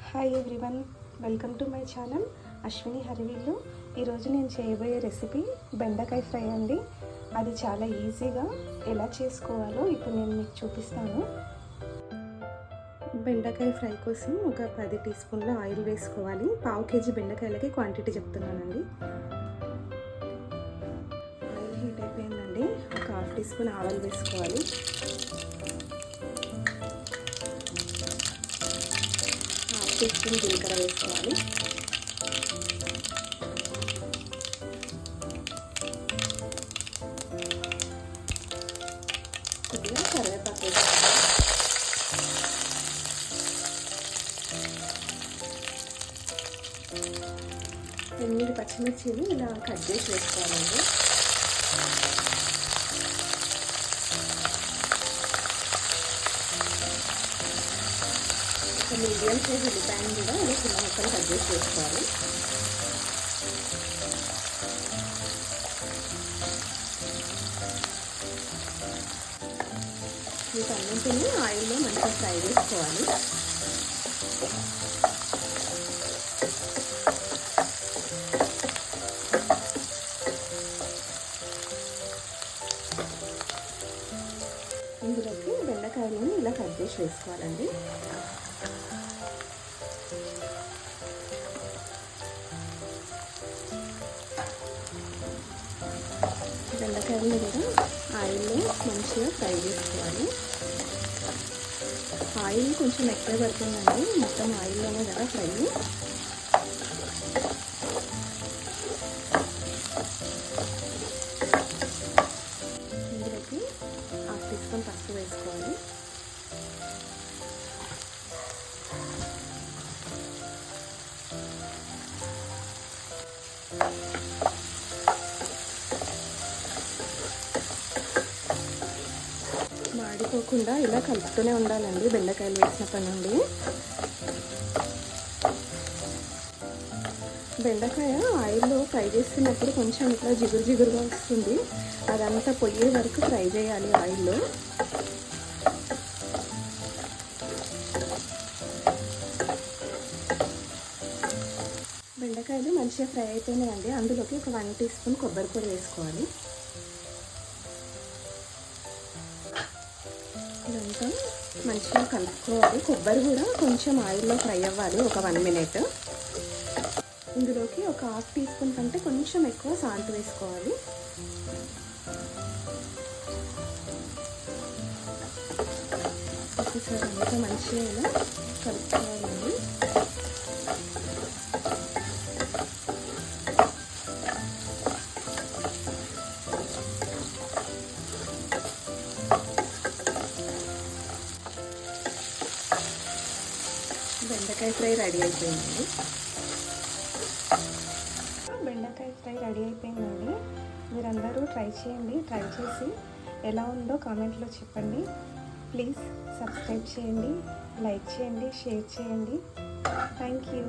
Hi everyone, welcome to my channel Ashwini హరివిల్లు. ఈరోజు నేను చేయబోయే రెసిపీ బెండకాయ ఫ్రై అండి. అది చాలా ఈజీగా ఎలా చేసుకోవాలో ఇప్పుడు నేను మీకు చూపిస్తాను. బెండకాయ ఫ్రై కోసం ఒక 10 టీ స్పూన్ల ఆయిల్ వేసుకోవాలి. 1/2 కేజీ బెండకాయలకి క్వాంటిటీ చెప్తున్నానండి. ఆయిల్ హీట్ అయిపోయిందండి. ఒక 1/2 టీ స్పూన్ ఆవాలు వేసుకోవాలి. 1/2 టీ స్పూన్ జీలకర్ర వేసుకోవాలి. కొద్దిగా కరివేపాకు వేసుకోవాలి. 8 పచ్చిమిర్చిని ఇలా కట్ చేసి వేసుకోవాలండి. ఒక మీడియం సైజ్ ఉల్లిపాయను కూడా ఇలా చిన్న ముక్కలు కట్ చేసి వేసుకోవాలి. వీటన్నింటినీ ఆయిల్లో మంచిగా ఫ్రై చేసుకోవాలి. ఇందులోకి బెండకాయలను ఇలా కట్ చేసి వేసుకోవాలండి. బెండకాయలను కూడా ఆయిల్లో మంచిగా ఫ్రై చేసుకోవాలి. ఆయిల్ కొంచెం ఎక్కువ పడుతుందండి, మొత్తం ఆయిల్లోనే కదా ఫ్రై. ఇందులోకి 1/2 టీ స్పూన్ పసుపు వేసుకోవాలి. మాడిపోకుండా ఇలా కలుపుతూనే ఉండాలండి బెండకాయలు వేసినప్పటి నుండి. బెండకాయ ఆయిల్లో ఫ్రై చేస్తున్నప్పుడు కొంచెం ఇట్లా జిగురుగా వస్తుంది. అదంతా పొయ్యే వరకు ఫ్రై చేయాలి ఆయిల్లో. బెండకాయలు మంచిగా ఫ్రై అయిపోయినాయండి. అందులోకి ఒక 1 టీ స్పూన్ కొబ్బరి పొడి వేసుకోవాలి. ఇదంతా మంచిగా కలుపుకోవాలి. కొబ్బరి కూడా కొంచెం ఆయిల్లో ఫ్రై అవ్వాలి, ఒక 1 మినిట్. ఇందులోకి ఒక 1/2 టీ స్పూన్ కంటే కొంచెం ఎక్కువ సాల్ట్ వేసుకోవాలి. ఒకసారి అంతా మంచిగా ఇలా కలుపుకోవాలండి. బెండకాయ ఫ్రై రెడీ అయిపోయిందండి. బెండకాయ ఫ్రై రెడీ అయిపోయిందండి. మీరందరూ ట్రై చేయండి. ట్రై చేసి ఎలా ఉందో కామెంట్లో చెప్పండి. ప్లీజ్ సబ్స్క్రైబ్ చేయండి, లైక్ చేయండి, షేర్ చేయండి. Thank you.